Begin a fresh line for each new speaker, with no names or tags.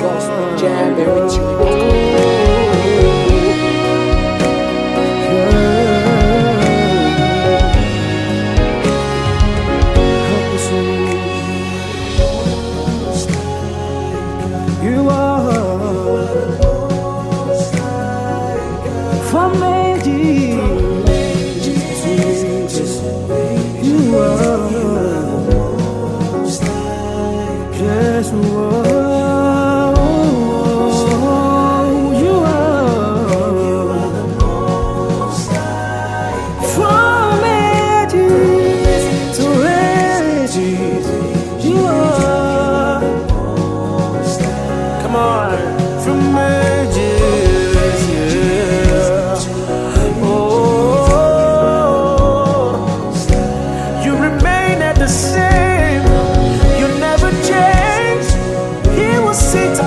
Boss Jam very
You are from Jesus. You are yes, you are. You are from ages to ages. You are. Come on, from ages, yeah. Oh, you remain at the same. You never change. He will sit